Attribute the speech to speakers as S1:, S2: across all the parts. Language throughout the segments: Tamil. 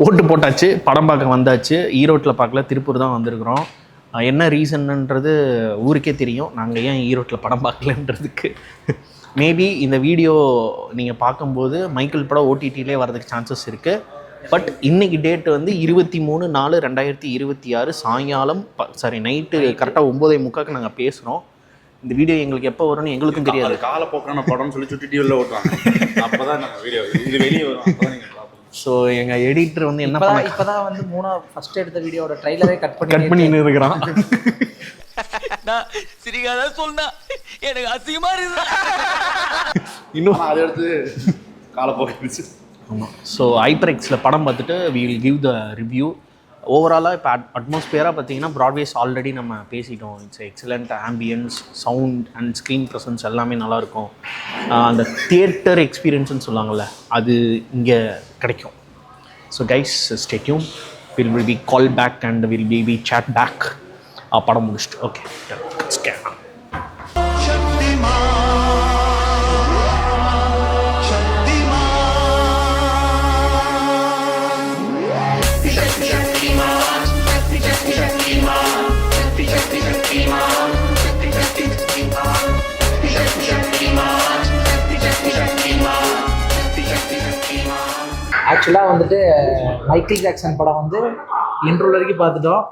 S1: ஓட்டு போட்டாச்சு, படம் பார்க்க வந்தாச்சு. ஈரோட்டில் பார்க்கல, திருப்பூர் தான் வந்திருக்கிறோம். என்ன ரீசன்ன்றது ஊருக்கே தெரியும், நாங்கள் ஏன் ஈரோட்டில் படம் பார்க்கலன்றதுக்கு. மேபி இந்த வீடியோ நீங்கள் பார்க்கும்போது மைக்கேல் படம் ஓடிடிலே வரதுக்கு சான்சஸ் இருக்குது. பட் இன்றைக்கி டேட்டு வந்து 23/4/2026 சாயங்காலம் நைட்டு கரெக்டாக 9:45 நாங்கள் பேசுகிறோம். இந்த வீடியோ எங்களுக்கு எப்போ வரும்னு எங்களுக்கும் தெரியாது.
S2: காலப்போக்கான படம்னு சொல்லி சுட்டி டிவியில் ஓட்டுவாங்க. அப்போ தான் நம்ம வீடியோ இது வெளியே வரும்.
S1: ஸோ எங்கள் எடிட்டர் வந்து என்ன பண்ண
S3: இப்போதான் வந்து ஃபர்ஸ்ட் எடுத்த வீடியோட ட்ரைலரே கட் பண்ணி
S1: இருக்கிறான்.
S4: சிரிக்காத சொன்னா எனக்கு அசிங்கமா இருக்கு.
S1: இன்னும்
S2: அதை எடுத்து காலப்போக்கு.
S1: ஆமாம். ஸோ ஹைப்பர்எக்ஸில் படம் பார்த்துட்டு we will give the review. ஓவராலாக இப்போ அட்மாஸ்பியராக பார்த்தீங்கன்னா ப்ராட்வேஸ் ஆல்ரெடி நம்ம பேசிட்டோம். It's excellent ambience, sound and screen presence எல்லாமே நல்லாயிருக்கும். அந்த தியேட்டர் எக்ஸ்பீரியன்ஸ்னு சொல்லுவாங்கள்ல, அது இங்கே கிடைக்கும். So guys stay tune. Will be call back and will be chat back படம் முடிச்சுட்டு. ஓகே.
S3: ஆக்சுவலாக வந்துட்டு மைக்கேல் ஜாக்சன் படம் வந்து இன்ட்ரோல் வரைக்கும் பார்த்துட்டோம்.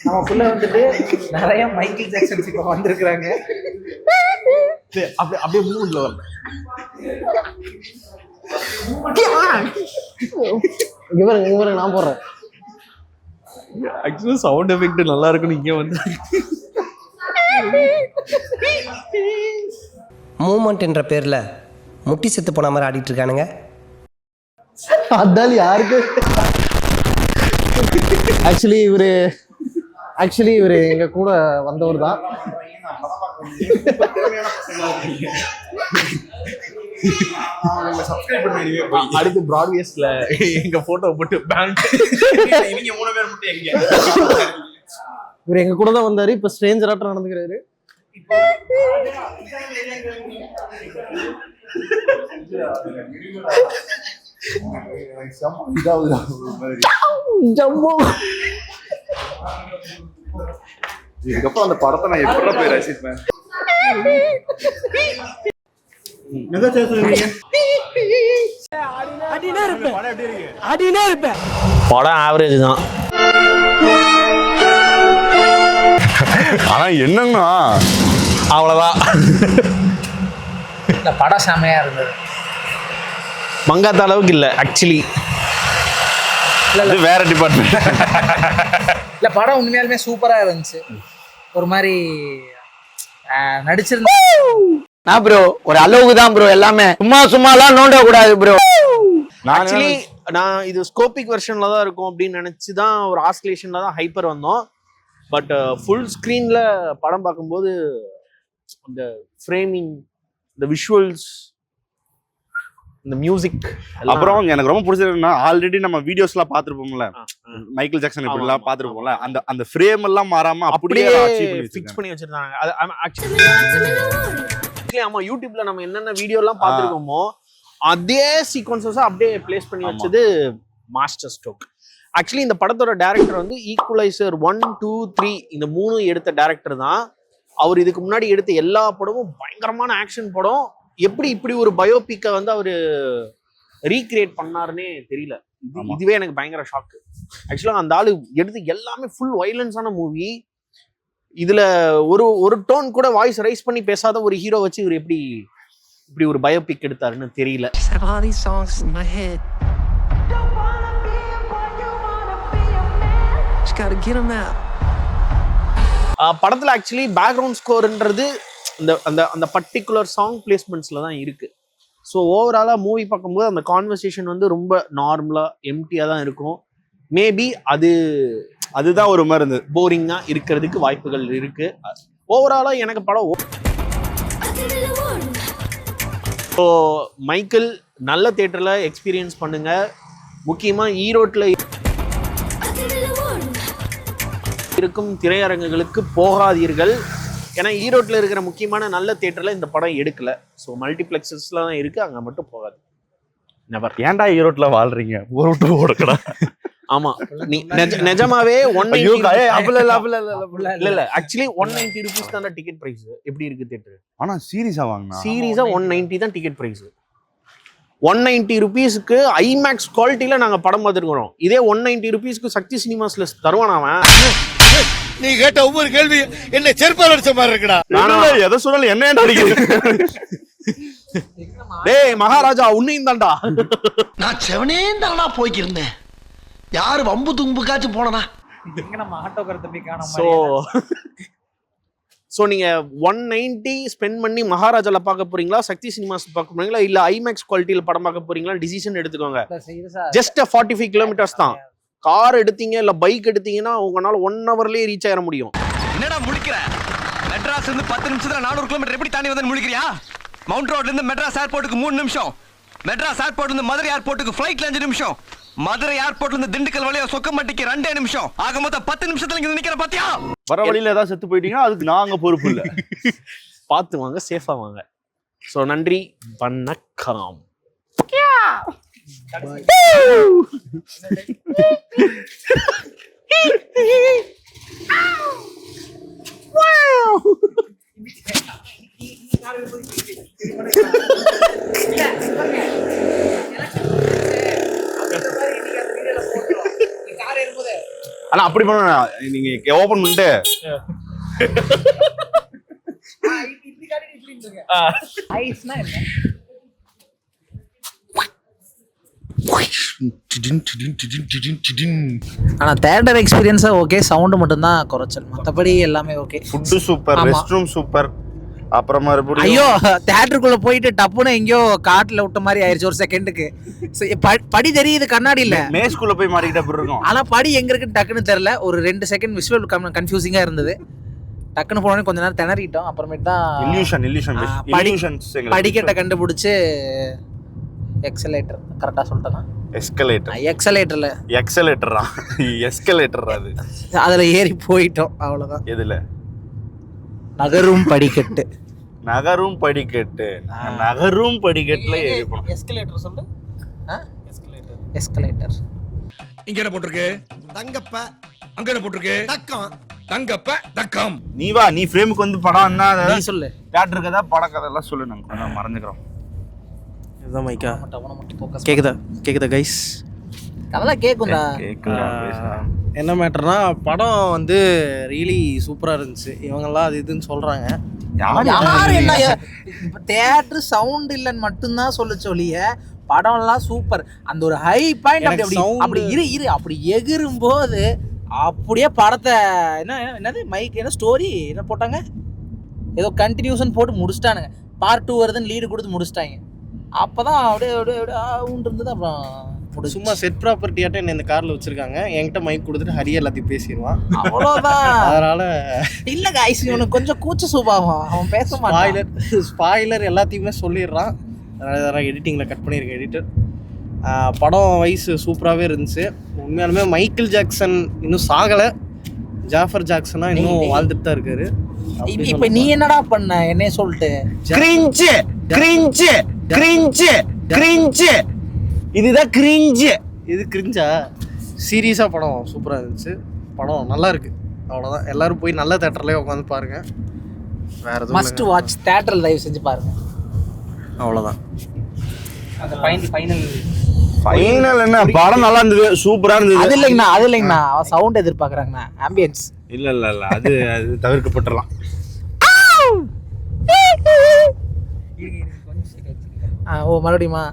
S3: நமக்குள்ள வந்துட்டு நிறைய மைக்கேல் ஜாக்சன்ஸ் இப்போ வந்திருக்கிறாங்க.
S1: அப்படியே மூணுல வரல.
S5: இவருக்கு நான் போடுறேன்.
S1: ஆக்சுவலாக சவுண்ட் எஃபெக்ட் நல்லா இருக்குன்னு இங்கே வந்து
S4: மூமெண்ட் என்ற பேர்ல முட்டி செத்து போன மாதிரி ஆடிட்டு இருக்கானுங்க.
S5: அதால் யாருக்கு ஆக்சுவலி இவரு எங்க கூட வந்தவர் தான்.
S1: அடுத்து ப்ராட்வேஸ்ல எங்க போட்டோ போட்டு நீங்க 3 பேர் மட்டும் எங்க
S5: இவர் எங்க கூட தான் வந்தாரு. இப்ப ஸ்ட்ரேஞ்சராட்டம் நடந்துக்கிறாரு.
S2: இதுக்கப்புறம் அந்த படத்தை நான் எப்படி போய் ரசிப்பேன்.
S1: படம் ஆவரேஜ் தான்.
S2: ஆனா என்னன்னா
S1: அவ்வளவுதான்.
S3: இந்த படம் செமையா இருந்தது.
S1: மங்காத்த அளவுக்கு இல்லை ஆக்சுவலி.
S2: இது வேற டிபார்ட்மெண்ட்.
S3: இல்லை, படம் உண்மையாலுமே சூப்பரா இருந்துச்சு. ஒரு மாதிரி நடிச்சிருந்தா
S5: நான் ப்ரோ ஒரு அளவுக்கு தான் ப்ரோ. எல்லாமே சும்மாலாம் நோண்ட கூடாது ப்ரோ.
S1: ஆக்சுவலி நான் இது ஸ்கோபிக் வெர்ஷன்ல தான் இருக்கும் அப்படின்னு நினைச்சு தான் ஒரு ஆஸ்கிலேஷன்ல தான் ஹைப்பர் வந்தோம். பட் ஃபுல் ஸ்க்ரீன்ல படம் பார்க்கும்போது இந்த ஃப்ரேமிங், இந்த விஷுவல்ஸ், இந்த மியூசிக்,
S2: அப்புறம் எனக்கு ரொம்ப பிடிச்சதுன்னா ஆல்ரெடி நம்ம வீடியோஸ்லாம் பார்த்துருப்போம்ல, மைக்கேல் ஜாக்சன் இப்படிலாம் பார்த்துருப்போம்ல, அந்த ஃப்ரேம் எல்லாம் மாறாம அப்படியே
S1: ஃபிக்ஸ் பண்ணி வச்சிருந்தாங்க. ஆமா, யூடியூப்ல நம்ம என்னென்ன வீடியோ எல்லாம் பார்த்துருக்கோமோ அதே சீக்வன்சஸா அப்படியே பிளேஸ் பண்ணி வச்சது மாஸ்டர் ஸ்ட்ரோக். ஆக்சுவலி இந்த படத்தோட டைரக்டர் வந்து ஈக்குவலைசர் 1, 2, 3 இந்த 3 எடுத்த டைரக்டர் தான். அவர் இதுக்கு முன்னாடி எடுத்த எல்லா படமும் பயங்கரமான ஆக்ஷன் படம். எப்படி இப்படி ஒரு பயோபிக்கை வந்து அவரு ரீக்ரியேட் பண்ணாருன்னே தெரியல. இதுவே எனக்கு பயங்கர ஷாக்கு. ஆக்சுவலா அந்த ஆளு எடுத்து எல்லாமே ஃபுல் வைலன்ஸான மூவி. இதுல ஒரு டோன் கூட வாய்ஸ் ரைஸ் பண்ணி பேசாத ஒரு ஹீரோ வச்சு இவர் இப்படி ஒரு பயோபிக் எடுத்தாருன்னு தெரியல. படத்துல ஆக்சுவலி பேக்ரவுண்ட் ஸ்கோர்ன்றது அந்த பர்டிகுலர் சாங் பிளேஸ்மெண்ட்ஸ்ல தான் இருக்கு. ஸோ ஓவராலா மூவி பார்க்கும்போது அந்த கான்வர்சேஷன் வந்து ரொம்ப நார்மலா எம்டியா தான் இருக்கும். மேபி அதுதான் ஒரு மாதிரி இருந்தது, போரிங்கா இருக்கிறதுக்கு வாய்ப்புகள் இருக்கு. ஓவராலா எனக்கு படம் ஸோ மைக்கேல் நல்ல தியேட்டர்ல எக்ஸ்பீரியன்ஸ் பண்ணுங்க. முக்கியமா ஈரோட்டில் இருக்கும் திரையரங்குகளுக்கு போகாதீர்கள். ஏன்னா ஈரோட்டில் இருக்கிற முக்கியமான நல்ல தியேட்டர்ல இந்த படம் எடுக்கல. ஸோ மல்டிபிளெக்ஸஸ்ல தான் இருக்கு, அங்க மட்டும் போகாது. நெவர்.
S2: ஏன்டா ஈரோட்ல வாழ்றீங்க, ஊர் விட்டு ஓடக்கடா.
S1: ஆமா, நீ நிஜமாவே 190 இல்ல ஆக்சுவலி 190 rupees தான் டிக்கெட் பிரைஸ். எப்படி இருக்கு தியேட்டர்?
S2: ஆனா சீரியஸா வாங்கினா
S1: சீரியஸா 190 தான் டிக்கெட் பிரைஸ். 190 rupeesக்கு ஐமேக்ஸ் குவாலிட்டியில நாங்க படம் பார்த்துருக்கோம். இதே 190 rupeesக்கு சக்தி சினிமாஸ்ல தருவான் அவன்.
S6: நீ கேட்ட ஒவ்வொரு கேள்வி என்ன செருப்பால் அடிச்ச மாதிரி இருக்குடா.
S2: எதை சொன்னாலும் என்ன அடிக்கிறது.
S1: டேய் மகாராஜா உன்னையும் தான்டா.
S6: நான் செவனே தானா போய்க்கிருந்தேன். யாரு வம்பு தும்புக்காச்சும் போனனா?
S3: நம்ம ஆட்டோக்கார தம்பி காணோம்.
S1: ஸோ நீங்க 190 ஸ்பெண்ட் பண்ணி மகாராஜால பார்க்க போறீங்களா, சக்தி சினிமாஸ் பார்க்க போறீங்களா, இல்ல ஐமேக்ஸ் குவாலிட்டியில படம் பார்க்க போறீங்களா, டிசிஷன் எடுத்துக்கோங்க. ஜஸ்ட் 45 kilometers தான். கார் எடுத்தீங்க இல்ல பைக் எடுத்தீங்கன்னா உங்களால 1 hourலயே ரீச் ஆயிட முடியும்.
S7: என்னடா முழிக்கிற? மெட்ராஸ்ல இருந்து 10 நிமிஷத்துல 400 கிலோமீட்டர் எப்படி தாண்டி வந்து முழிக்கிறியா? மவுண்ட் ரோட்ல இருந்து மெட்ராஸ் ஏர்போர்ட்டுக்கு 3 நிமிஷம், மெட்ராஸ் ஏர்போர்ட்ல இருந்து மதுரை ஏர்போர்ட்டுக்கு ஃளைட்ல 5 நிமிஷம், மதுரை ஏர்போர்ட்ல இருந்து திண்டுக்கல் வழியா சொக்கம்பட்டிக்கு 2 நிமிஷம், ஆக மொத்தம் 10 நிமிஷத்துல இங்க நிக்கிற பாத்தியா?
S2: வர வழியில ஏதாவது செத்து போயிட்டீங்கன்னா அதுக்கு நாங்க பொறுப்பு இல்ல.
S1: பார்த்து வாங்க, சேஃபா வாங்க. ஸோ நன்றி, வணக்கம்.
S2: ஆனா அப்படி பண்ண நீங்க ஓபன் பண்ணிட்டு
S3: ஆனா தியேட்டர் எக்ஸ்பீரியன்ஸா ஓகே, சவுண்ட் மட்டும் தான் குறைச்சல், மத்தபடி எல்லாமே okay.
S2: Food super, rest room super. அப்புறம் மறுபடியும்
S3: ஐயோ தியேட்டருக்குள்ள போயிட்டு டப்புன்னு எங்கேயோ காட்டுல விட்ட மாதிரி ஆயிடுச்சு ஒரு செகண்டுக்கு. படி தெரியுது கண்ணாடி இல்ல,
S2: மேஸ்குள்ள போய் மாட்டிக்கிட்ட அப்படி இருக்கும்.
S3: ஆனா படி எங்க இருக்குன்னு டக்குன்னு தெரியல. ஒரு 2 செகண்ட் விஷுவல் கன்ஃபியூசிங்கா இருந்தது. டக்குன்னு போனோடனே கொஞ்ச நேரம் திணறிட்டோம். அப்புறமேட்டு தான் படிக்கட்டை கண்டுபிடிச்சு எக்ஸலேட்டர் கரெக்டா சொல்லிட்டேனா? எக்ஸலேட்டர்ல
S2: அது
S3: அதுல ஏறி போயிட்டோம், அவ்வளவுதான்.
S2: எதுல?
S3: நகரும் படிக்கட்டு.
S2: நகரும் படிக்கட்டுல ஏறி போனோம்.
S3: எஸ்கலேட்டர் சொல்லு. எஸ்கலேட்டர்
S6: இங்க என்ன போட்டிருக்கு? தங்கப்ப. அங்க என்ன போட்டிருக்கு? தக்கம். தங்கப்ப தக்கம்.
S2: நீ வா, நீ ஃப்ரேமுக்கு வந்து படம் என்ன
S3: நீ சொல்லு.
S2: தியேட்டர் கதை பட கதை எல்லாம் சொல்லு, நாங்க மறந்துக்கிறோம்.
S1: இதுதான் மைக்கா. கேக்குதா கைஸ்?
S3: அதெல்லாம் கேக்கும்டா.
S1: என்ன மேட்டர்னா, படம் வந்து ரியலி சூப்பரா இருந்துச்சு. இவங்கெல்லாம் அது இதுன்னு சொல்றாங்க.
S3: யாரு என்ன தியேட்டர் சவுண்ட் இல்லன்னு மட்டும்தான் சொல்லுச்சு ஒழிய படம் எல்லாம் சூப்பர். அந்த ஒரு ஹை பாயிண்ட் அப்படி அப்படி எகிரும் போது அப்படியே படத்தை என்னது மைக் என்ன ஸ்டோரி என்ன போட்டாங்க, ஏதோ கண்டினியூஷன் போட்டு முடிச்சிட்டானுங்க. பார்ட் 2 வருதுன்னு லீடு கொடுத்து முடிச்சிட்டாங்க. அப்பதான் அப்படியே இருந்தது. அப்புறம்
S1: சும்மா செட் ப்ராப்பர்ட்டியாட்ட என்ன இந்த கார்ல வச்சிருக்காங்க, என்கிட்ட மைக் கொடுத்துட்டு ஹரியா எல்லாத்தையும் பேசிடுவான்,
S3: அவ்வளோதான்.
S1: அதனால
S3: இல்ல கைஸ், இவனுக்கு கொஞ்சம் கூச்ச சுபாவம், அவன் பேச மாட்டான்.
S1: ஸ்பாயிலர் எல்லாத்தையுமே சொல்லிடுறான். அதனால் எடிட்டிங்கில் கட் பண்ணியிருக்கேன் எடிட்டர். படம் வைஸ் சூப்பராகவே இருந்துச்சு. உண்மையாலுமே மைக்கேல் ஜாக்சன் இன்னும் சாகலை, ஜாஃபர் ஜாக்சனா இன்னும் வாழ்ந்துட்டு தான் இருக்காரு.
S3: இப்ப நீ என்னடா பண்ண என்னைய சொல்லிட்டு?
S1: இதுதான் கிரிஞ்சு. இது கிரிஞ்சா? சீரியஸாக படம் சூப்பராக இருந்துச்சு. படம் நல்லா இருக்கு, அவ்வளோதான். எல்லாரும் போய் நல்ல தேட்டர்லேயே உட்காந்து பாருங்க. வேற எதுவும்
S3: மஸ்ட் வாட்ச், தேட்டரில் தயவு செஞ்சு பாருங்க,
S1: அவ்வளோதான்.
S3: அந்த ஃபைனல்
S2: என்ன படம் நல்லா இருந்தது, சூப்பரா இருந்தது.
S3: அது இல்லைங்கண்ணா அவன் சவுண்ட் எதிர்பார்க்குறாங்கண்ணா, ஆம்பியன்ஸ்.
S2: இல்ல அது தவிர்க்கப்பட்டுறலாம்.
S3: ஓ மறுபடியுமா?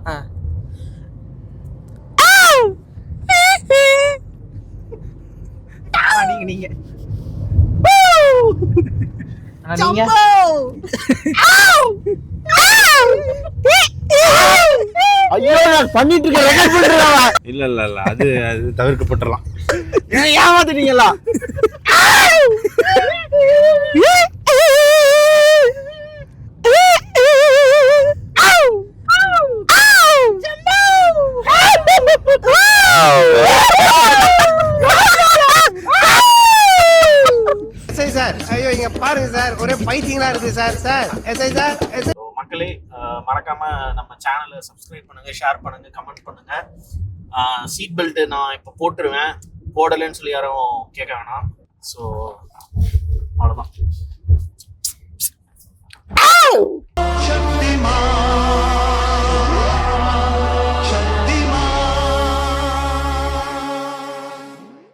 S3: நீங்க
S2: ஐயோ பண்ணிட்டு இருக்கேன். இல்ல அது தவிர்க்கப்பட்டுறலாம்.
S3: ஏமாத்திட்டீங்களா?
S6: சார் ஐயோ இங்க பாருங்க சார், ஒரே
S1: மக்களே மறக்காம நம்ம சேனலை சப்ஸ்கிரைப் பண்ணுங்க, ஷேர் பண்ணுங்க, கமெண்ட் பண்ணுங்க. சீட் பெல்ட் நான் இப்போ போட்டுருவேன், போடலைன்னு சொல்லி யாரும் கேட்க வேணாம். ஸோ